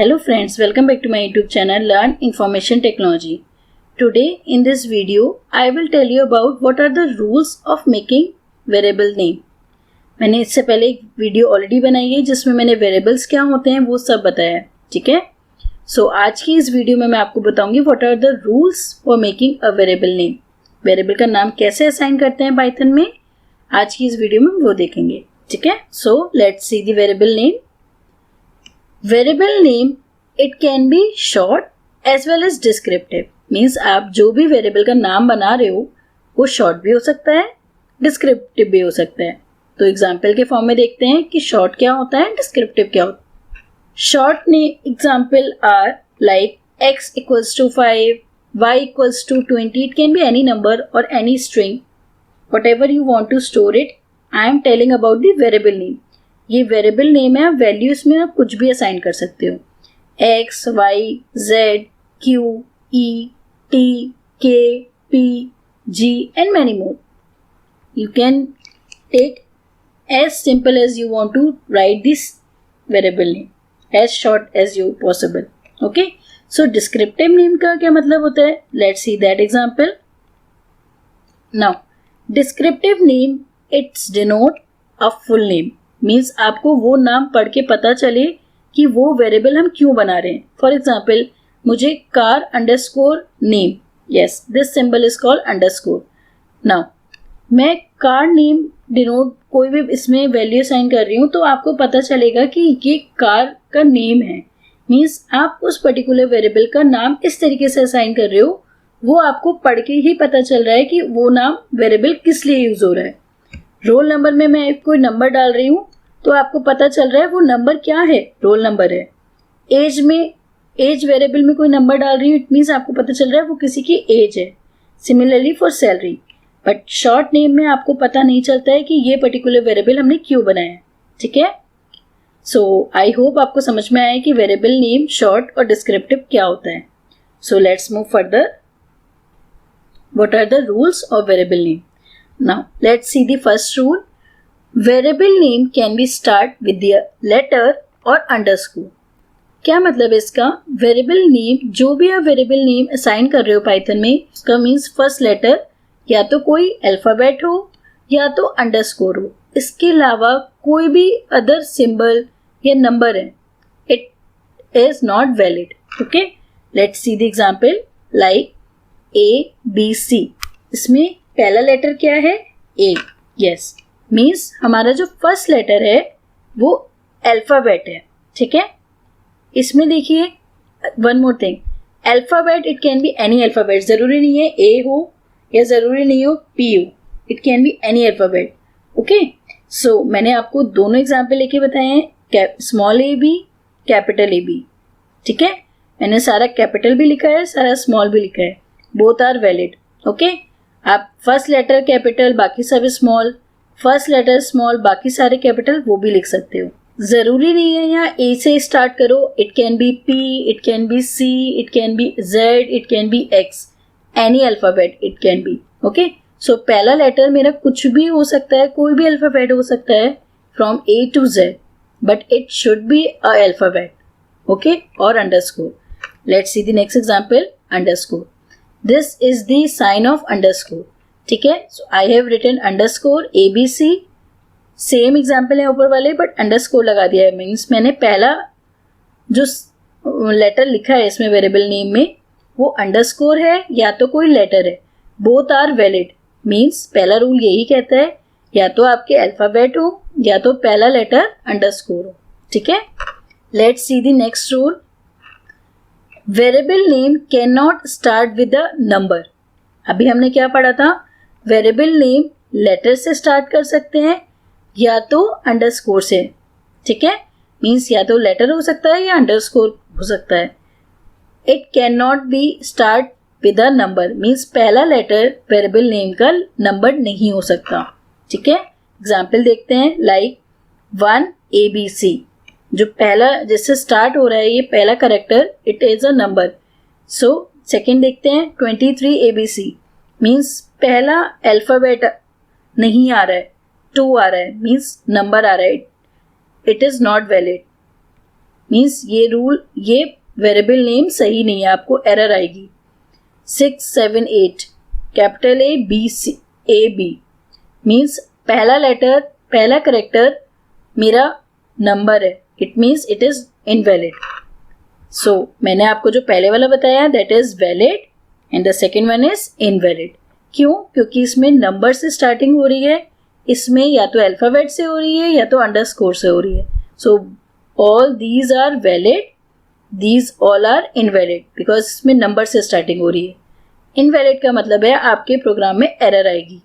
Hello friends, welcome back to my YouTube channel Learn Information Technology. Today in this video, I will tell you about what are the rules of making variable name. मैंने इससे पहले एक video already बनाई है जिसमें मैंने variables क्या होते हैं वो सब बताया है, ठीक है। सो आज की इस वीडियो में मैं आपको बताऊंगी what are the rules for making a variable name. Variable का नाम कैसे असाइन करते हैं पाइथन में, आज की इस वीडियो में वो देखेंगे, ठीक है। So let's see the variable name. Variable name it can be short as well as descriptive, means आप जो भी वेरिएबल का नाम बना रहे हो वो शॉर्ट भी हो सकता है, डिस्क्रिप्टिव भी हो सकता है। तो एग्जाम्पल के फॉर्म में देखते हैं कि शॉर्ट क्या होता है, डिस्क्रिप्टिव क्या होता है। शॉर्ट ने example are like x equals to 5, y equals to 20. It can be any number or any string, whatever you want to store it. I am telling about the variable name. ये variable name है, values में आप कुछ भी assign कर सकते हो, x, y, z, q, e, t, k, p, g and many more. You can take as simple as you want to write this variable name, as short as you possible. Okay, so descriptive name का क्या मतलब होता है, let's see that example. Now descriptive name it's denote a full name, means आपको वो नाम पढ़ के पता चले कि वो वेरिएबल हम क्यों बना रहे हैं। फॉर एग्जाम्पल मुझे car underscore name, yes this symbol is called underscore. Now मैं कार नेम डिनोट कोई भी इसमें वैल्यू साइन कर रही हूँ तो आपको पता चलेगा कि ये कार का नेम है, मीन्स आप उस पर्टिकुलर वेरिएबल का नाम इस तरीके से असाइन कर रहे हो, वो आपको पढ़ के ही पता चल रहा है कि वो नाम वेरिएबल किस लिए यूज हो रहा है। रोल नंबर में मैं कोई नंबर डाल रही हूँ तो आपको पता चल रहा है वो नंबर क्या है, रोल नंबर है। एज में एज वेरिएबल में कोई नंबर डाल रही हूँ, इट मीन्स आपको पता चल रहा है वो किसी की एज है। Similarly for salary, but short name में आपको पता नहीं चलता है कि ये पर्टिकुलर वेरिएबल हमने क्यों बनाया है, ठीक है। सो आई होप आपको समझ में आया कि वेरिएबल नेम शॉर्ट और डिस्क्रिप्टिव क्या होता है। So let's move further, what are the rules of variable name. Now let's see the first rule. Variable name can be start with the letter or underscore. क्या मतलब है इसका, variable name जो भी आप वेरिएबल नेम असाइन कर रहे हो पाइथन में, उसका मीन्स फर्स्ट लेटर या तो कोई अल्फाबेट हो या तो अंडरस्कोर हो, इसके अलावा कोई भी अदर सिंबल या नंबर है, it is not valid. Okay, let's see the example like ABC, इसमें पहला लेटर क्या है, ए, यस, मीन्स हमारा जो फर्स्ट लेटर है वो अल्फाबेट है, ठीक है। इसमें देखिए one more thing, alphabet it can be any alphabet, जरूरी नहीं है ए हो या जरूरी नहीं हो पी हो, it can be any alphabet. Okay, so मैंने आपको दोनों एग्जाम्पल लेके बताए हैं, small A B, capital A B, ठीक है। मैंने सारा कैपिटल भी लिखा है, सारा स्मॉल भी लिखा है, बोथ आर वैलिड। ओके, आप फर्स्ट लेटर कैपिटल बाकी सब स्मॉल, फर्स्ट लेटर स्मॉल बाकी सारे कैपिटल, वो भी लिख सकते हो। जरूरी नहीं है यहाँ ए से स्टार्ट करो, it can be P, it can be C, it can be Z, it can be X, any alphabet it can be. Okay, so पहला लेटर मेरा कुछ भी हो सकता है, कोई भी अल्फाबेट हो सकता है from A to Z, but it should be a alphabet, okay, और underscore. Let's see the next example, underscore. This is the sign of underscore, ठीक है। So I have written underscore ABC, same example है ऊपर वाले, but underscore लगा दिया है, means मैंने पहला जो लेटर लिखा है इसमें वेरिएबल नेम में वो अंडरस्कोर है या तो कोई लेटर है, बोथ आर वैलिड, मीन्स पहला रूल यही कहता है या तो आपके अल्फाबेट हो या तो पहला लेटर अंडरस्कोर हो, ठीक है। Let's see the next rule, variable name can not start with a number. अभी हमने क्या पढ़ा था, वेरिएबल नेम लेटर से स्टार्ट कर सकते हैं या तो अंडरस्कोर से, ठीक है, मीन्स या तो लेटर हो सकता है या अंडरस्कोर हो सकता है। It can not be start with a number, means पहला लेटर वेरिएबल नेम का नंबर नहीं हो सकता, ठीक है। एग्जाम्पल देखते हैं लाइक 1 ABC, जो पहला जिससे स्टार्ट हो रहा है ये पहला character, it is a number. So second देखते हैं 23 ABC, मीन्स पहला अल्फाबेट नहीं आ रहा है, 2 आ रहा है, मीन्स नंबर आ रहा है, it is not valid. Means ये वेरिएबल नेम सही नहीं है, आपको एरर आएगी। 6, 7, 8 capital A B C A B means पहला करेक्टर मेरा नंबर है, it means it is invalid. So मैंने आपको जो पहले वाला बताया that is valid and the second one is invalid. क्यों? क्योंकि इसमें नंबर से स्टार्टिंग हो रही है, इसमें या तो अल्फ़ाबेट से हो रही है या तो अंडरस्कोर से हो रही है। So all these are valid, these all are invalid because इसमें नंबर से स्टार्टिंग हो रही है। इनवैलिड का मतलब है आपके प्रोग्राम में एरर आएगी।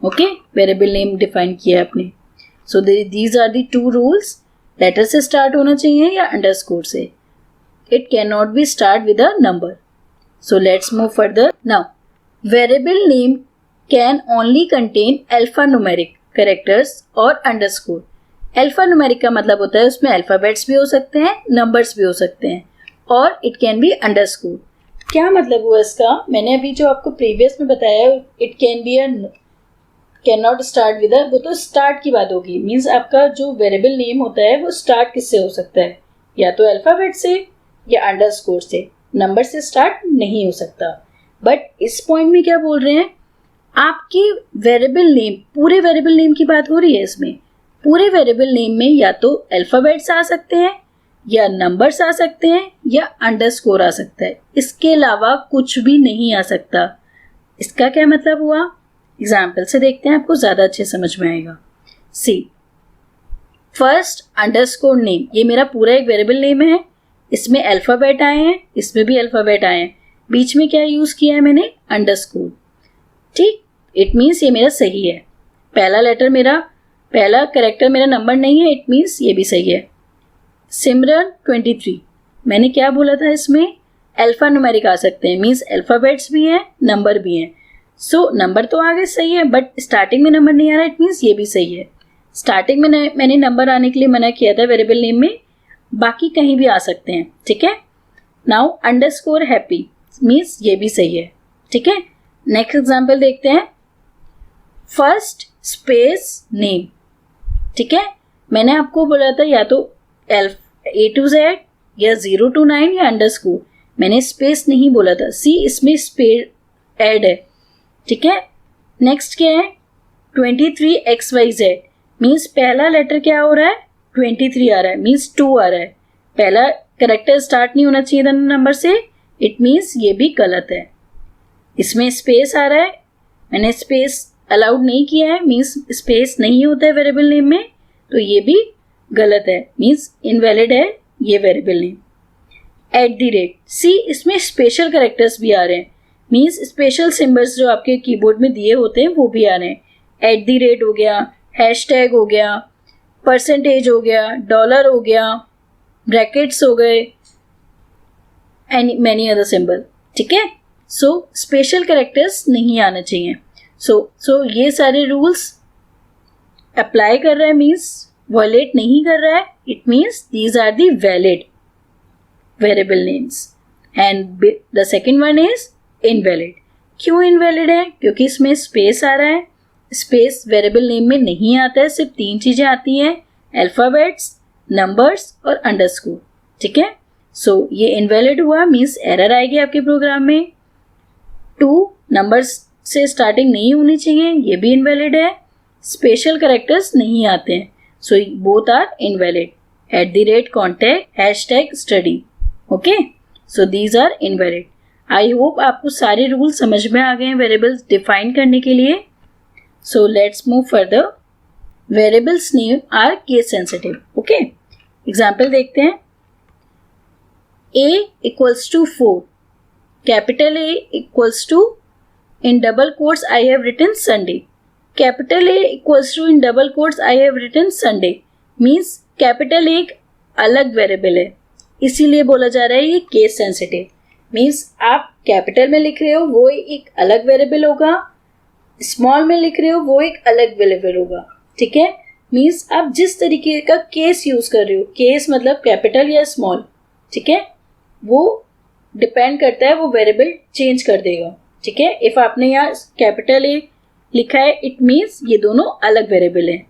ओके, वेरिएबल नेम डिफाइन किया है आपने। So these are the two rules, letter से स्टार्ट होना चाहिए या अंडरस्कोर से। It can not be start with a number. So let's move further now. Variable name can only contain alphanumeric characters और underscore. Alphanumeric का मतलब होता है उसमें अल्फ़ाबेट्स भी हो सकते हैं, नंबर्स भी हो सकते हैं, और इट कैन बी अंडरस्कोर। क्या मतलब हुआ इसका? मैंने अभी जो आपको प्रीवियस में बताया, it can B can not start with वो तो स्टार्ट की बात होगी। मीन्स आपका जो वेरिएबल नेम होता है वो स्टार्ट किससे हो सकता है? या तो अल्फ़ाबेट से या अंडरस्कोर से, नंबर से स्टार्ट नहीं हो सकता। बट इस पॉइंट में क्या बोल रहे हैं, आपकी वेरिएबल नेम, पूरे वेरिएबल नेम की बात हो रही है इसमें। पूरे वेरिएबल नेम में या तो अल्फ़ाबेट्स आ सकते हैं या नंबर्स आ सकते हैं या अंडरस्कोर आ सकता है, इसके अलावा कुछ भी नहीं आ सकता। इसका क्या मतलब हुआ? एग्जाम्पल से देखते हैं, आपको ज़्यादा अच्छे समझ में आएगा। सी फर्स्ट अंडरस्कोर नेम, ये मेरा पूरा एक वेरिएबल नेम है, इसमें अल्फ़ाबेट आए हैं, इसमें भी अल्फ़ाबेट आए हैं, बीच में क्या यूज़ किया है मैंने? अंडरस्कोर। ठीक, इट मीन्स ये मेरा सही है। पहला कैरेक्टर मेरा नंबर नहीं है, इट मीन्स ये भी सही है। सिमरन 23, मैंने क्या बोला था इसमें? अल्फ़ा न्यूमेरिक आ सकते हैं, मीन्स अल्फ़ाबेट्स भी हैं, नंबर भी हैं। सो नंबर तो आगे सही है, बट स्टार्टिंग में नंबर नहीं आ रहा, इट मीन्स ये भी सही है। स्टार्टिंग में मैंने नंबर आने के लिए मना किया था वेरिएबल नेम में, बाकी कहीं भी आ सकते हैं। ठीक है। नाउ अंडरस्कोर हैप्पी मीन्स ये भी सही है। ठीक है। नेक्स्ट एग्जाम्पल देखते हैं, फर्स्ट स्पेस नेम। ठीक है, मैंने आपको बोला था या तो A to Z या 0 to 9 या अंडरस्कोर, मैंने स्पेस नहीं बोला था। सी इसमें स्पेस ऐड है। ठीक है। नेक्स्ट क्या है? 23XYZ मीन्स पहला लेटर क्या हो रहा है? 23 आ रहा है, मीन्स 2 आ रहा है। पहला करेक्टर स्टार्ट नहीं होना चाहिए था नंबर से, इट मीन्स ये भी गलत है। इसमें स्पेस आ रहा है, मैंने स्पेस अलाउड नहीं किया है, मीन्स स्पेस नहीं होता है वेरिएबल नेम में, तो ये भी गलत है, मीन्स इनवैलिड है ये वेरिएबल नेम। @ सी इसमें स्पेशल कैरेक्टर्स भी आ रहे हैं, मीन्स स्पेशल सिंबल्स जो आपके कीबोर्ड में दिए होते हैं वो भी आ रहे हैं। @ हो गया, हैशटैग हो गया, परसेंटेज हो गया, डॉलर हो गया, ब्रैकेट्स हो गए एंड मैनी अदर सिंबल। ठीक है। सो स्पेशल कैरेक्टर्स नहीं आना चाहिए। सो ये सारे रूल्स अप्लाई कर रहा है, मीन्स वायलेट नहीं कर रहा है, it means these are the valid variable names and the second one is invalid. क्यों इनवैलिड है? क्योंकि इसमें स्पेस आ रहा है। स्पेस वेरिएबल नेम में नहीं आता है, सिर्फ 3 चीज़ें आती हैं, अल्फ़ाबेट्स, नंबर्स और अंडरस्कोर। ठीक है। सो ये इनवैलिड हुआ, मीन्स एरर आएगी आपके प्रोग्राम में। 2 नंबर्स से स्टार्टिंग नहीं होनी चाहिए, ये भी इनवैलिड है। स्पेशल कैरेक्टर्स नहीं आते हैं, so both are invalid. @ Contact, hashtag study. Okay, so these are invalid. I hope आपको सारे रूल समझ में आ गए हैं वेरिएबल्स डिफाइन करने के लिए। So let's move further. Variables name are case sensitive. Okay, example देखते हैं। A equals to 4, capital A equals to, in double quotes I have written Sunday. Capital A equals to, in double quotes I have written Sunday means capital A एक अलग variable है, इसीलिए बोला जा रहा है ये केस सेंसिटिव। मीन्स आप कैपिटल में लिख रहे हो वो एक अलग वेरिएबल होगा, स्मॉल में लिख रहे हो वो एक अलग वेरिएबल होगा। ठीक है। मीन्स आप जिस तरीके का केस यूज कर रहे हो, केस मतलब कैपिटल या स्मॉल, ठीक है, वो डिपेंड करता है, वो वेरिएबल चेंज कर देगा। ठीक है। इफ आपने यहाँ कैपिटल ए लिखा है, इट मीन्स ये दोनों अलग वेरिएबल हैं।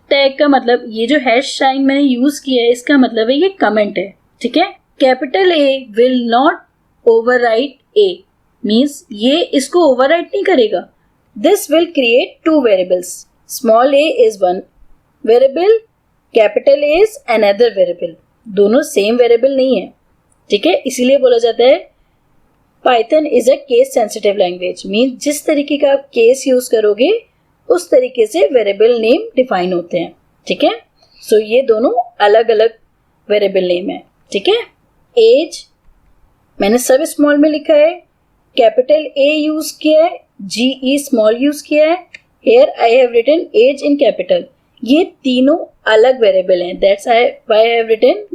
टैग का मतलब, ये जो हैश साइन मैंने यूज किया है इसका मतलब है ये कमेंट है, ठीक है। Capital A will not overwrite A means ये इसको ओवरराइट नहीं करेगा। This will create two variables, small A is one variable, capital A is another variable, दोनों सेम वेरिएबल नहीं है, ठीक है। इसीलिए बोला जाता है Python is a case sensitive language, means जिस तरीके का आप केस यूज करोगे उस तरीके से वेरिएबल नेम डिफाइन होते हैं, ठीक है। सो ये दोनों अलग अलग वेरिएबल नेम है, ठीक है। एज मैंने सब स्मॉल में लिखा है, कैपिटल ए यूज किया है, जी ई स्मॉल यूज किया है, here I have written as in capital. ये तीनों अलग वेरिएबल हैं, that's why I have written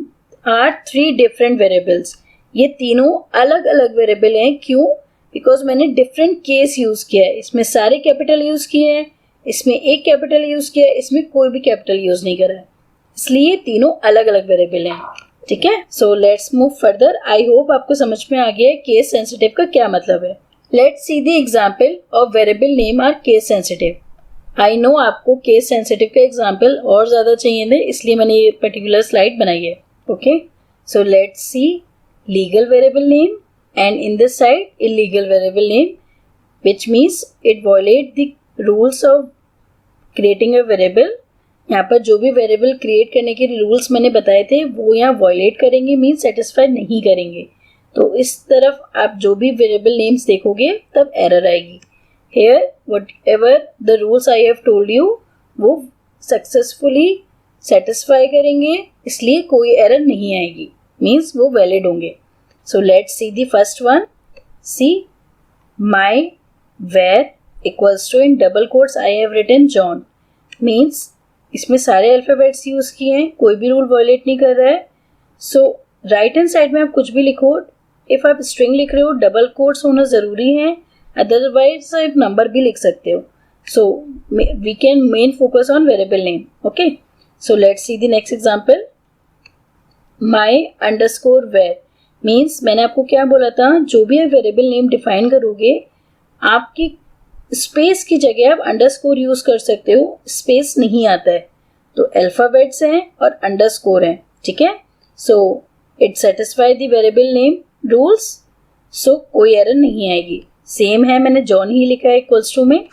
are 3 different variables. ये तीनों अलग अलग वेरिएबल हैं, क्यों? बिकॉज मैंने डिफरेंट केस यूज किया है, इसमें सारे कैपिटल यूज किए हैं, इसमें एक कैपिटल यूज किया है, इसमें कोई भी कैपिटल यूज नहीं करा है, इसलिए तीनों अलग अलग वेरिएबल हैं, ठीक है। So let's move further. I hope आपको समझ में आ गया है केस सेंसिटिव का क्या मतलब है। Let's see the example of variable name are case sensitive. I know आपको केस सेंसिटिव का एग्जांपल और ज्यादा चाहिए थे, इसलिए मैंने ये पर्टिकुलर स्लाइड बनाई है, okay. So let's C legal variable name and in this side illegal variable name, which means it violate the rules of creating a variable। यहाँ पर जो भी वेरिएबल क्रिएट करने के रूल्स मैंने बताए थे वो यहाँ वायलेट करेंगे, मीन सेटिस्फाई नहीं करेंगे। तो इस तरफ आप जो भी वेरिएबल नेम्स देखोगे तब एरर आएगी। Here whatever the rules I have told you वो सक्सेसफुली सेटिस्फाई करेंगे, इसलिए कोई एरर नहीं आएगी, मीन्स वो वैलिड होंगे। So let's see the first one. See my var equals to in double quotes I have written John, means इसमें सारे अल्फाबेट्स यूज किए हैं, कोई भी रूल वायलेट नहीं कर रहा है। सो राइट हैंड साइड में आप कुछ भी लिखो, इफ आप स्ट्रिंग लिख रहे हो डबल कोट्स होना जरूरी है, अदरवाइज आप नंबर भी लिख सकते हो। So we can main focus on variable name, okay. So let's see the next example. My underscore var means मैंने आपको क्या बोला था, जो भी आप वेरिएबल नेम डिफाइन करोगे आपकी स्पेस की जगह आप अंडरस्कोर यूज कर सकते हो, स्पेस नहीं आता है, तो अल्फाबेट्स हैं और अंडरस्कोर हैं, ठीक है। So it satisfy the variable name rules, so कोई एरर नहीं आएगी। सेम है, मैंने जॉन ही लिखा है इक्वल्स टू में।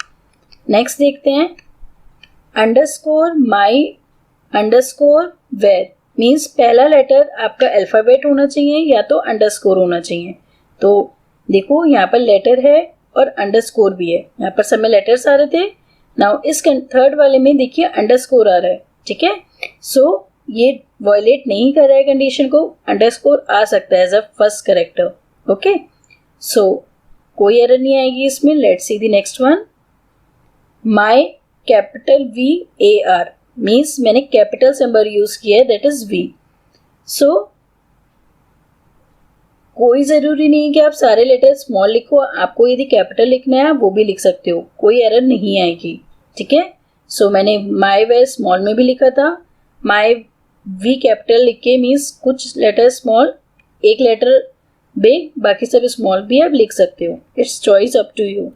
नेक्स्ट देखते हैं, underscore my underscore var means पहला लेटर आपका अल्फाबेट होना चाहिए या तो अंडरस्कोर होना चाहिए। तो देखो यहाँ पर लेटर है और अंडरस्कोर भी है, यहाँ पर सब में लेटर्स आ रहे थे। नाउ इस थर्ड वाले में देखिए अंडरस्कोर आ रहा है, ठीक है। सो ये वायलेट नहीं कर रहा है कंडीशन को, अंडरस्कोर आ सकता है as a first character, okay. So कोई एरर नहीं आएगी इसमें। Let's see the next one. My capital V A R means मैंने कैपिटल सिंबल यूज किया है, दैट इज वी। सो कोई जरूरी नहीं कि आप सारे लेटर स्मॉल लिखो, आपको यदि कैपिटल लिखना है वो भी लिख सकते हो, कोई एरर नहीं आएगी, ठीक है। सो मैंने माई वेर स्मॉल में भी लिखा था, माई वी कैपिटल लिख के मीन्स कुछ लेटर स्मॉल एक लेटर बिग बाकी सब स्मॉल भी आप लिख सकते हो, it's choice up to you,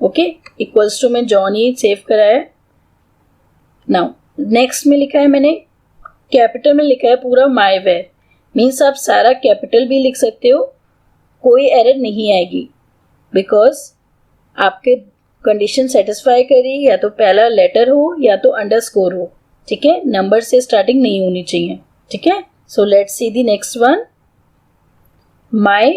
okay. Equals to में जॉन ही सेव करा है। नाउ नेक्स्ट में लिखा है मैंने कैपिटल में लिखा है पूरा माई वेर मीन्स आप सारा कैपिटल भी लिख सकते हो, कोई एरर नहीं आएगी, बिकॉज आपके कंडीशन सेटिस्फाई करी, या तो पहला लेटर हो या तो अंडरस्कोर हो, ठीक है, नंबर से स्टार्टिंग नहीं होनी चाहिए, ठीक है। So let's see the next one. My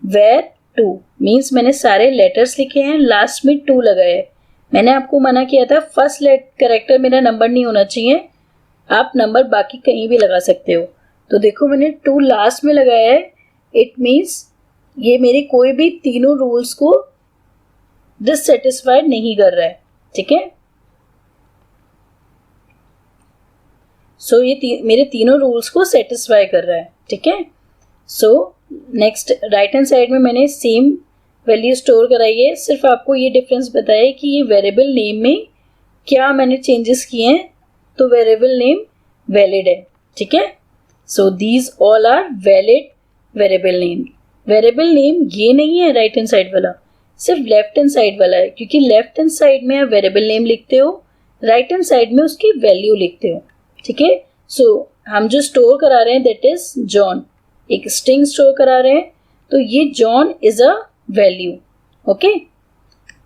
var two means मैंने सारे लेटर्स लिखे हैं, लास्ट में टू लगाए है। मैंने आपको मना किया था फर्स्ट कैरेक्टर मेरा नंबर नहीं होना चाहिए, आप नंबर बाकी कहीं भी लगा सकते हो। तो देखो मैंने टू लास्ट में लगाया है, इट मीन्स ये मेरी कोई भी तीनों रूल्स को डिससेटिस्फाइड नहीं कर रहा है, ठीक है। सो ये मेरे तीनों रूल्स को सेटिस्फाई कर रहा है, ठीक है। So next right hand side में मैंने सेम वैल्यू स्टोर कराई है, सिर्फ आपको ये डिफरेंस बताया कि ये वेरिएबल नेम में क्या मैंने चेंजेस किए हैं, तो वेरिएबल नेम वैलिड है, ठीक है। So these all are valid variable name. Variable name ये नहीं है राइट हैंड साइड वाला, सिर्फ लेफ्ट हैंड साइड वाला है, क्योंकि लेफ्ट हैंड साइड में आप वेरिएबल नेम लिखते हो, राइट हैंड साइड में उसकी वैल्यू लिखते हो, ठीक है। सो हम जो स्टोर करा रहे हैं दैट इज जॉन, एक स्ट्रिंग स्टोर करा रहे हैं, तो ये John is a value, okay.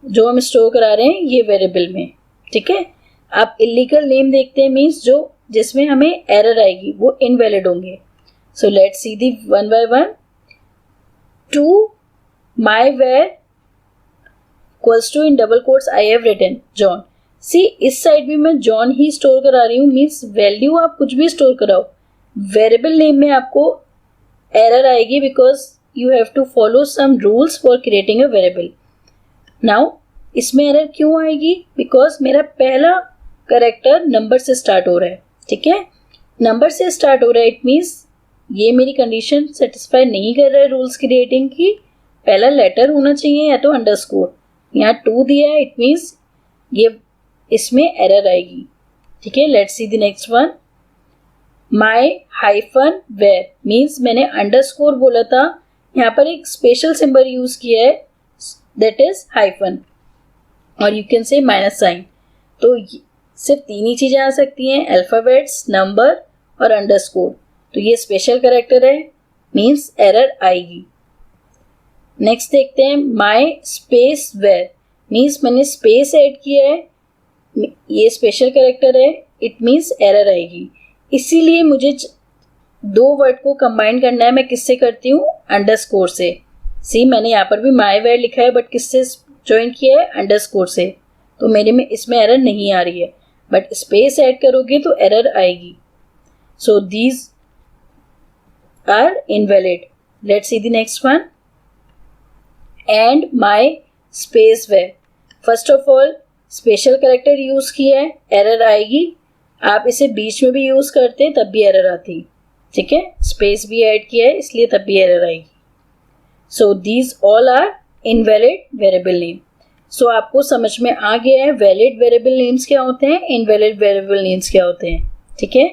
जो हम स्टोर करा रहे हैं ये वेरिएबल में, ठीक है। आप इलीगल नेम देखते हैं, मीन्स जो जिसमें हमें एरर आएगी वो इनवैलिड होंगे। So let's see the one by one. To my var equals to in double quotes I have written John. See इस साइड भी मैं जॉन ही स्टोर करा रही हूँ, मीन्स वैल्यू आप कुछ भी स्टोर कराओ, वेरिएबल नेम में आपको एरर आएगी because you have to follow some rules for creating a variable. Now इसमें एरर क्यों आएगी? बिकॉज मेरा पहला करेक्टर नंबर से स्टार्ट हो रहा है, ठीक है। नंबर से स्टार्ट हो रहा है, इट मीन्स ये मेरी कंडीशन सेटिस्फाई नहीं कर रहा है रूल्स क्रिएटिंग की। पहला लेटर होना चाहिए या तो अंडरस्कोर, यहाँ 2 दिया है, इट मीन्स ये इसमें एरर आएगी, ठीक है। Let's see the next one. My hyphen var means मैंने अंडरस्कोर बोला था, यहाँ पर एक स्पेशल सिंबल यूज किया है दैट इज हाइफन, और you can say minus sign. तो सिर्फ 3 ही चीजें आ सकती हैं, अल्फाबेट्स, नंबर और अंडरस्कोर। तो ये स्पेशल कैरेक्टर है, मीन्स एरर आएगी। नेक्स्ट देखते हैं माई स्पेस वेयर मीन्स मैंने स्पेस ऐड किया है, ये स्पेशल कैरेक्टर है, इट मीन्स एरर आएगी। इसीलिए मुझे 2 वर्ड को कंबाइन करना है। मैं किससे करती हूँ? अंडरस्कोर से। सी मैंने यहाँ पर भी माई वेयर लिखा है बट किससे ज्वाइन किया है? अंडरस्कोर से। तो मेरे में इसमें एरर नहीं आ रही है, बट स्पेस ऐड करोगे तो एरर आएगी। So these are invalid. Let's see the next one. And my space var, first of all special character use किया है, एरर आएगी। आप इसे बीच में भी यूज करते तब भी एरर आती, ठीक है। स्पेस भी ऐड किया है इसलिए तब भी एरर आएगी। So these all are invalid variable name. So आपको समझ में आ गया है वैलिड वेरिएबल नेम्स क्या होते हैं, इनवैलिड वेरिएबल नेम्स क्या होते हैं, ठीक है।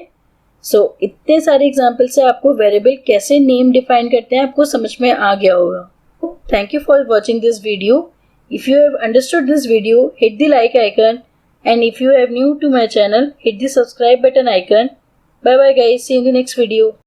सो इतने सारे एग्जाम्पल से आपको वेरिएबल कैसे नेम डिफाइन करते हैं आपको समझ में आ गया होगा। Thank you for watching this video. If you have understood this video, hit the like icon, and if you are new to my channel, hit the subscribe button icon. Bye bye guys, see you in the next video.